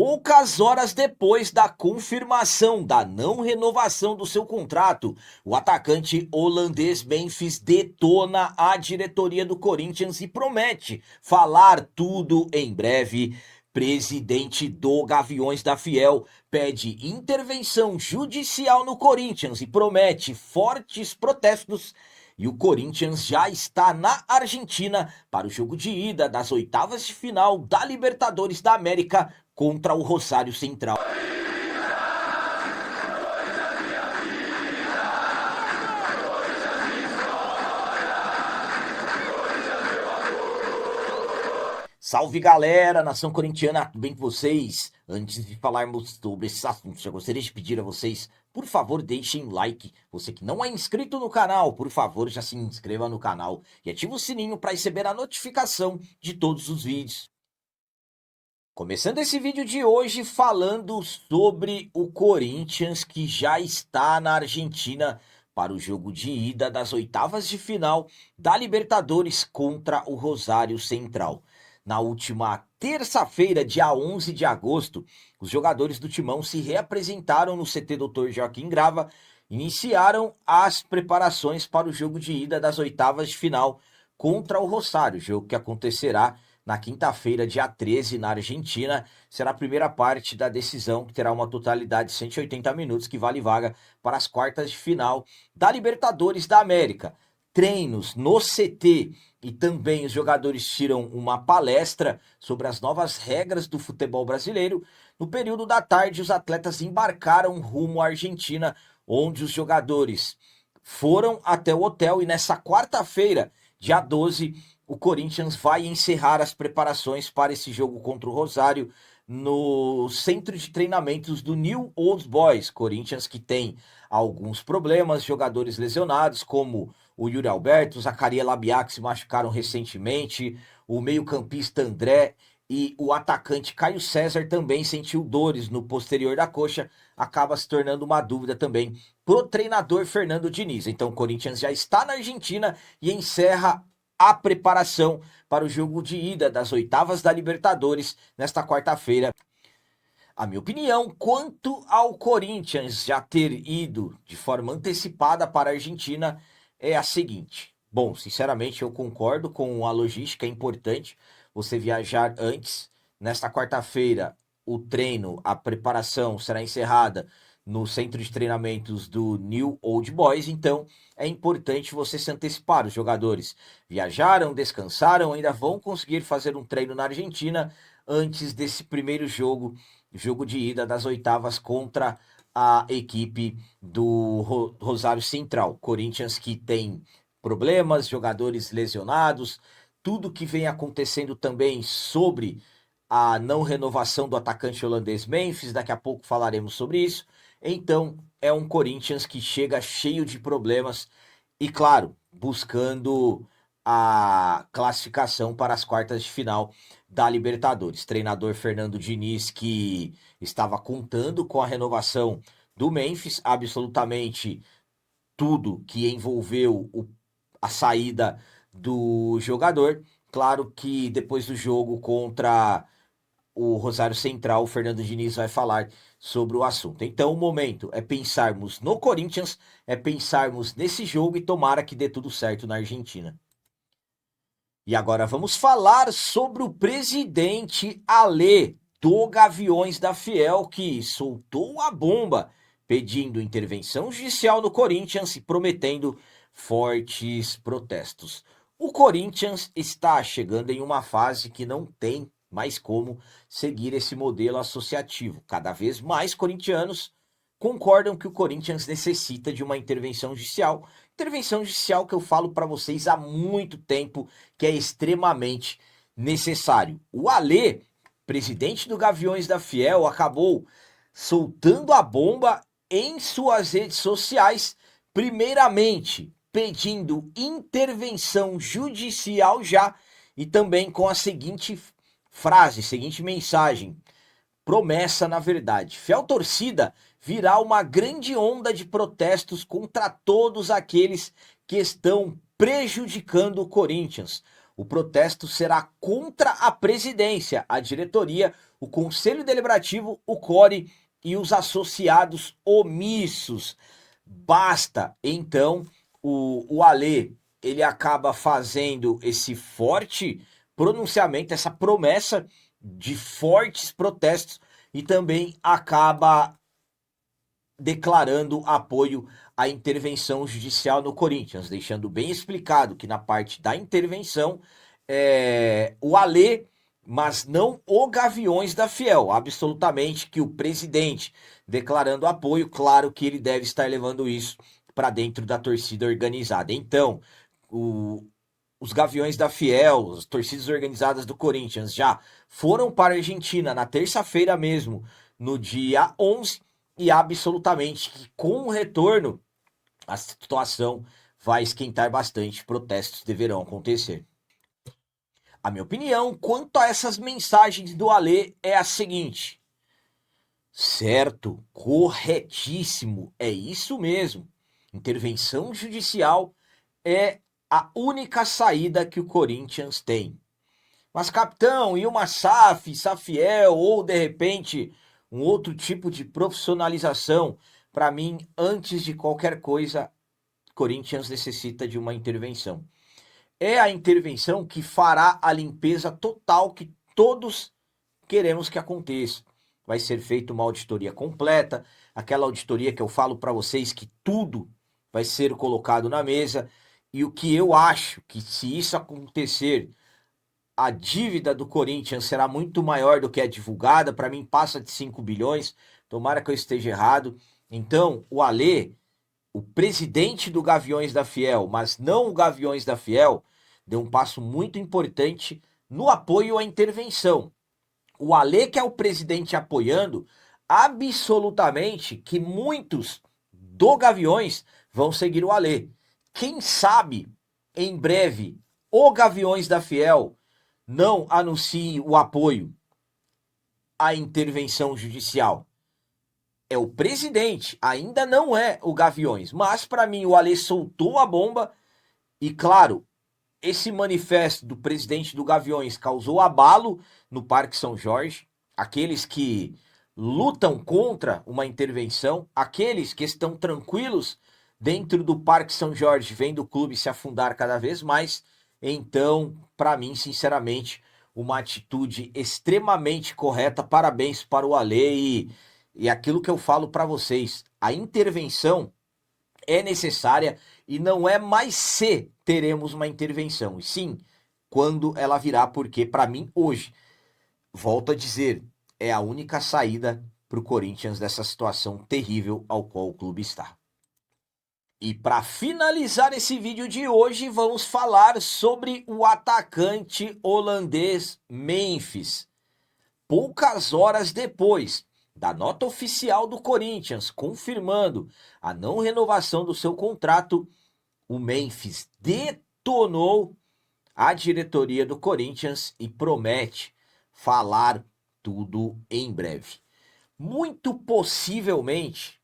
Poucas horas depois da confirmação da não renovação do seu contrato, o atacante holandês Memphis detona a diretoria do Corinthians e promete falar tudo em breve. Presidente do Gaviões da Fiel pede intervenção judicial no Corinthians e promete fortes protestos. E o Corinthians já está na Argentina para o jogo de ida das oitavas de final da Libertadores da América contra o Rosário Central. Salve galera, nação corintiana, tudo bem com vocês? Antes de falarmos sobre esses assuntos, eu gostaria de pedir a vocês, por favor, deixem like. Você que não é inscrito no canal, por favor, já se inscreva no canal e ative o sininho para receber a notificação de todos os vídeos. Começando esse vídeo de hoje falando sobre o Corinthians que já está na Argentina para o jogo de ida das oitavas de final da Libertadores contra o Rosário Central. Na última terça-feira, dia 11 de agosto, os jogadores do Timão se reapresentaram no CT Dr. Joaquim Grava, iniciaram as preparações para o jogo de ida das oitavas de final contra o Rosário, jogo que acontecerá na quinta-feira, dia 13, na Argentina. Será a primeira parte da decisão, que terá uma totalidade de 180 minutos, que vale vaga para as quartas de final da Libertadores da América. Treinos no CT e também os jogadores tiram uma palestra sobre as novas regras do futebol brasileiro. No período da tarde, os atletas embarcaram rumo à Argentina, onde os jogadores foram até o hotel e nessa quarta-feira, dia 12, o Corinthians vai encerrar as preparações para esse jogo contra o Rosário no centro de treinamentos do New Old Boys. Corinthians que tem alguns problemas, jogadores lesionados, como o Yuri Alberto, Zacarias Labiá, que se machucaram recentemente, o meio-campista André e o atacante Caio César também sentiu dores no posterior da coxa, acaba se tornando uma dúvida também pro treinador Fernando Diniz. Então o Corinthians já está na Argentina e encerra a preparação para o jogo de ida das oitavas da Libertadores nesta quarta-feira. A minha opinião quanto ao Corinthians já ter ido de forma antecipada para a Argentina é a seguinte. Bom, sinceramente eu concordo com a logística, é importante você viajar antes. Nesta quarta-feira, o treino, a preparação será encerrada no centro de treinamentos do New Old Boys, então é importante você se antecipar. Os jogadores viajaram, descansaram, ainda vão conseguir fazer um treino na Argentina antes desse primeiro jogo de ida das oitavas contra a equipe do Rosário Central. Corinthians que tem problemas, jogadores lesionados, tudo que vem acontecendo também sobre a não renovação do atacante holandês Memphis, daqui a pouco falaremos sobre isso. Então, é um Corinthians que chega cheio de problemas e, claro, buscando a classificação para as quartas de final da Libertadores. Treinador Fernando Diniz, que estava contando com a renovação do Memphis, absolutamente tudo que envolveu a saída do jogador. Claro que depois do jogo contra o Rosário Central, o Fernando Diniz vai falar sobre o assunto. Então, o momento é pensarmos no Corinthians, é pensarmos nesse jogo e tomara que dê tudo certo na Argentina. E agora vamos falar sobre o presidente Alê do Gaviões da Fiel, que soltou a bomba pedindo intervenção judicial no Corinthians e prometendo fortes protestos. O Corinthians está chegando em uma fase que não tem mais como seguir esse modelo associativo. Cada vez mais corintianos concordam que o Corinthians necessita de uma intervenção judicial. Intervenção judicial que eu falo para vocês há muito tempo que é extremamente necessário. O Alê, presidente do Gaviões da Fiel, acabou soltando a bomba em suas redes sociais, primeiramente pedindo intervenção judicial já e também com a seguinte frase, seguinte mensagem: promessa na verdade. Fiel torcida, virá uma grande onda de protestos contra todos aqueles que estão prejudicando o Corinthians. O protesto será contra a presidência, a diretoria, o conselho deliberativo, o CORE e os associados omissos. Basta, então, o Alê, ele acaba fazendo esse forte pronunciamento, essa promessa de fortes protestos e também acaba declarando apoio à intervenção judicial no Corinthians, deixando bem explicado que na parte da intervenção o Alê, mas não o Gaviões da Fiel, absolutamente que o presidente declarando apoio, claro que ele deve estar levando isso para dentro da torcida organizada. Então, os Gaviões da Fiel, as torcidas organizadas do Corinthians já foram para a Argentina na terça-feira mesmo, no dia 11, e absolutamente que com o retorno a situação vai esquentar bastante, protestos deverão acontecer. A minha opinião quanto a essas mensagens do Alê é a seguinte: certo, corretíssimo, é isso mesmo. Intervenção judicial é a única saída que o Corinthians tem. Mas, capitão, e uma SAF, Safiel, ou de repente um outro tipo de profissionalização? Para mim, antes de qualquer coisa, Corinthians necessita de uma intervenção. É a intervenção que fará a limpeza total que todos queremos que aconteça. Vai ser feita uma auditoria completa, aquela auditoria que eu falo para vocês que tudo vai ser colocado na mesa. E o que eu acho que se isso acontecer, a dívida do Corinthians será muito maior do que é divulgada, para mim passa de 5 bilhões, tomara que eu esteja errado. Então, o Alê, o presidente do Gaviões da Fiel, mas não o Gaviões da Fiel, deu um passo muito importante no apoio à intervenção. O Alê, que é o presidente apoiando, absolutamente que muitos do Gaviões vão seguir o Alê. Quem sabe, em breve, o Gaviões da Fiel não anuncie o apoio à intervenção judicial. É o presidente, ainda não é o Gaviões. Mas, para mim, o Alê soltou a bomba e, claro, esse manifesto do presidente do Gaviões causou abalo no Parque São Jorge. Aqueles que lutam contra uma intervenção, aqueles que estão tranquilos dentro do Parque São Jorge, vendo o clube se afundar cada vez mais. Então, para mim, sinceramente, uma atitude extremamente correta. Parabéns para o Alê e aquilo que eu falo para vocês, a intervenção é necessária e não é mais se teremos uma intervenção, e sim quando ela virá, porque para mim hoje, volto a dizer, é a única saída para o Corinthians dessa situação terrível ao qual o clube está. E para finalizar esse vídeo de hoje, vamos falar sobre o atacante holandês Memphis. Poucas horas depois da nota oficial do Corinthians confirmando a não renovação do seu contrato, o Memphis detonou a diretoria do Corinthians e promete falar tudo em breve. Muito possivelmente,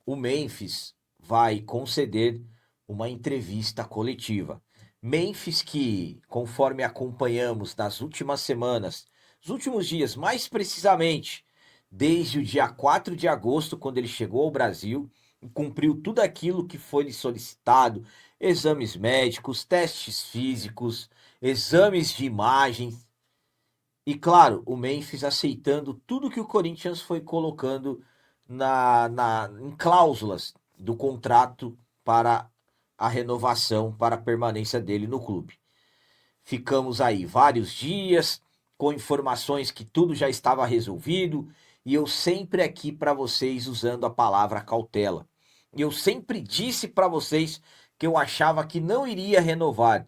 o Memphis vai conceder uma entrevista coletiva. Memphis que, conforme acompanhamos nas últimas semanas, nos últimos dias, mais precisamente, desde o dia 4 de agosto, quando ele chegou ao Brasil, e cumpriu tudo aquilo que foi lhe solicitado, exames médicos, testes físicos, exames de imagens, e claro, o Memphis aceitando tudo que o Corinthians foi colocando em cláusulas do contrato para a renovação, para a permanência dele no clube. Ficamos aí vários dias com informações que tudo já estava resolvido e eu sempre aqui para vocês usando a palavra cautela. Eu sempre disse para vocês que eu achava que não iria renovar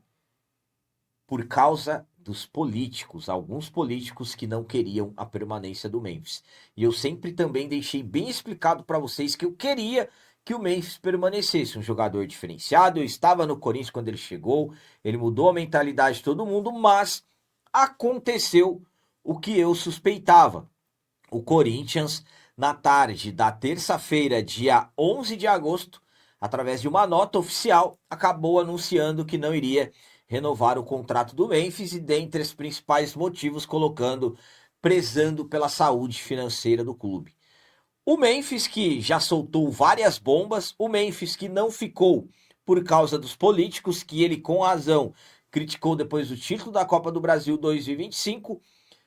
por causa dos políticos, alguns políticos que não queriam a permanência do Memphis. E eu sempre também deixei bem explicado para vocês que eu queria que o Memphis permanecesse um jogador diferenciado. Eu estava no Corinthians quando ele chegou, ele mudou a mentalidade de todo mundo, mas aconteceu o que eu suspeitava. O Corinthians, na tarde da terça-feira, dia 11 de agosto, através de uma nota oficial, acabou anunciando que não iria renovar o contrato do Memphis e dentre os principais motivos colocando prezando pela saúde financeira do clube. O Memphis que já soltou várias bombas, o Memphis que não ficou por causa dos políticos, que ele com razão criticou depois do título da Copa do Brasil 2025,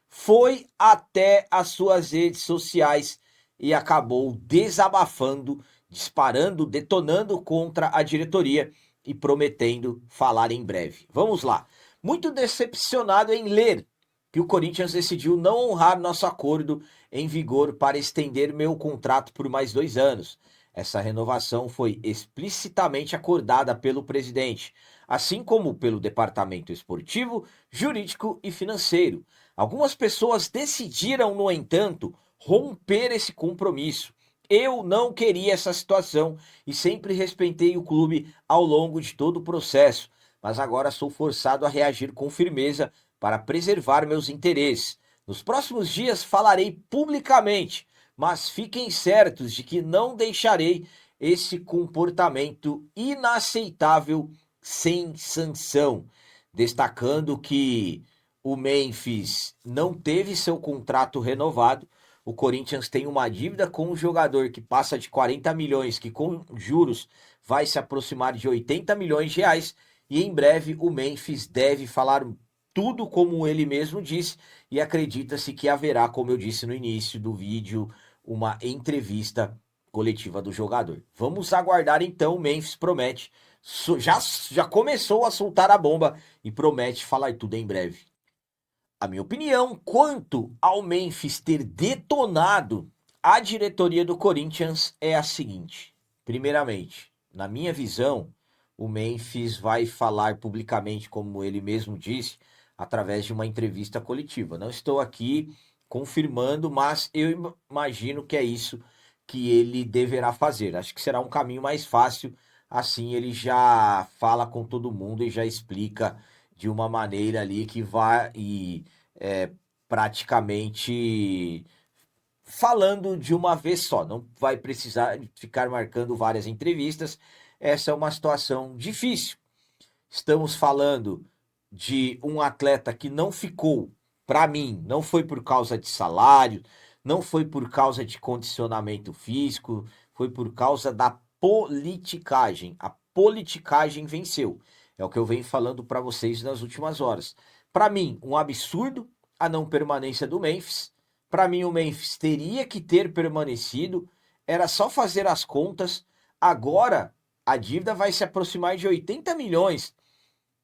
foi até as suas redes sociais e acabou desabafando, disparando, detonando contra a diretoria e prometendo falar em breve. Vamos lá. Muito decepcionado em ler que o Corinthians decidiu não honrar nosso acordo em vigor para estender meu contrato por mais 2 anos. Essa renovação foi explicitamente acordada pelo presidente, assim como pelo departamento esportivo, jurídico e financeiro. Algumas pessoas decidiram, no entanto, romper esse compromisso. Eu não queria essa situação e sempre respeitei o clube ao longo de todo o processo, mas agora sou forçado a reagir com firmeza para preservar meus interesses. Nos próximos dias falarei publicamente, mas fiquem certos de que não deixarei esse comportamento inaceitável sem sanção. Destacando que o Memphis não teve seu contrato renovado. O Corinthians tem uma dívida com o jogador que passa de 40 milhões, que com juros vai se aproximar de 80 milhões de reais. E em breve o Memphis deve falar tudo como ele mesmo disse. E acredita-se que haverá, como eu disse no início do vídeo, uma entrevista coletiva do jogador. Vamos aguardar então, o Memphis promete. Já começou a soltar a bomba e promete falar tudo em breve. A minha opinião quanto ao Memphis ter detonado a diretoria do Corinthians é a seguinte. Primeiramente, na minha visão, o Memphis vai falar publicamente, como ele mesmo disse, através de uma entrevista coletiva. Não estou aqui confirmando, mas eu imagino que é isso que ele deverá fazer. Acho que será um caminho mais fácil, assim ele já fala com todo mundo e já explica de uma maneira ali que vai e praticamente falando de uma vez só, não vai precisar ficar marcando várias entrevistas. Essa é uma situação difícil. Estamos falando de um atleta que não ficou, para mim, não foi por causa de salário, não foi por causa de condicionamento físico, foi por causa da politicagem. A politicagem venceu. É o que eu venho falando para vocês nas últimas horas. Para mim, um absurdo a não permanência do Memphis. Para mim, o Memphis teria que ter permanecido. Era só fazer as contas. Agora, a dívida vai se aproximar de 80 milhões.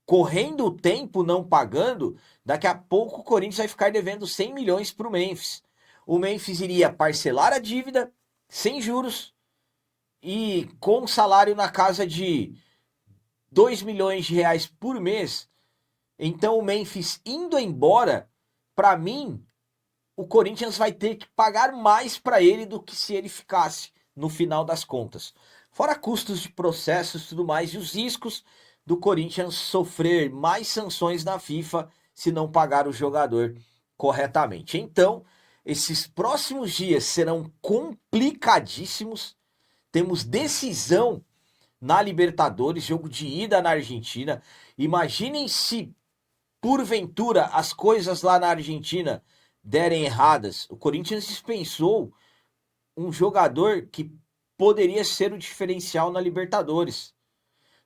Correndo o tempo, não pagando, daqui a pouco o Corinthians vai ficar devendo 100 milhões para o Memphis. O Memphis iria parcelar a dívida sem juros e com salário na casa de 2 milhões de reais por mês. Então o Memphis indo embora, para mim, o Corinthians vai ter que pagar mais para ele do que se ele ficasse no final das contas. Fora custos de processos e tudo mais e os riscos do Corinthians sofrer mais sanções na FIFA se não pagar o jogador corretamente. Então, esses próximos dias serão complicadíssimos. Temos decisão na Libertadores, jogo de ida na Argentina. Imaginem se porventura as coisas lá na Argentina derem erradas. O Corinthians dispensou um jogador que poderia ser o diferencial na Libertadores.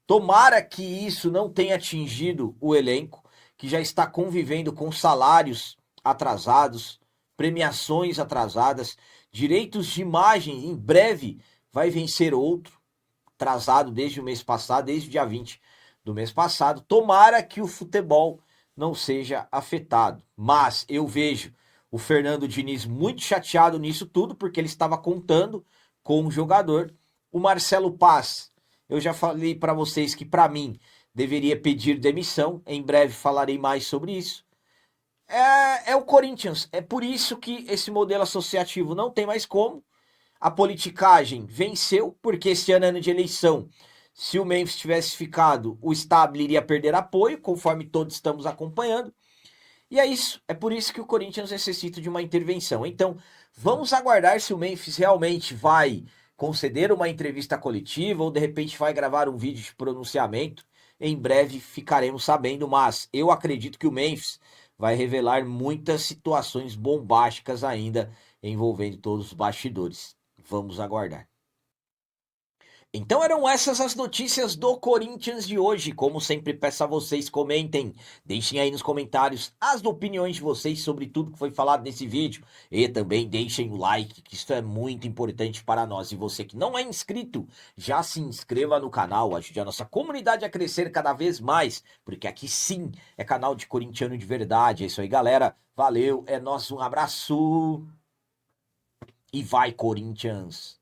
Tomara que isso não tenha atingido o elenco, que já está convivendo com salários atrasados, premiações atrasadas, direitos de imagem. Em breve vai vencer outro, atrasado desde o mês passado, desde o dia 20 do mês passado. Tomara que o futebol não seja afetado. Mas eu vejo o Fernando Diniz muito chateado nisso tudo, porque ele estava contando com o jogador. O Marcelo Paz, eu já falei para vocês que para mim deveria pedir demissão. Em breve falarei mais sobre isso. É o Corinthians. É por isso que esse modelo associativo não tem mais como. A politicagem venceu, porque esse ano é ano de eleição. Se o Memphis tivesse ficado, o Stabile iria perder apoio, conforme todos estamos acompanhando. E é isso. É por isso que o Corinthians necessita de uma intervenção. Então, vamos aguardar se o Memphis realmente vai conceder uma entrevista coletiva ou de repente vai gravar um vídeo de pronunciamento. em breve ficaremos sabendo, mas eu acredito que o Memphis vai revelar muitas situações bombásticas ainda envolvendo todos os bastidores. Vamos aguardar. Então eram essas as notícias do Corinthians de hoje. Como sempre, peço a vocês comentem, deixem aí nos comentários as opiniões de vocês sobre tudo que foi falado nesse vídeo e também deixem o like, que isso é muito importante para nós. E você que não é inscrito, já se inscreva no canal, ajude a nossa comunidade a crescer cada vez mais, porque aqui sim é canal de corintiano de verdade. É isso aí, galera. Valeu, é nosso, um abraço e vai, Corinthians!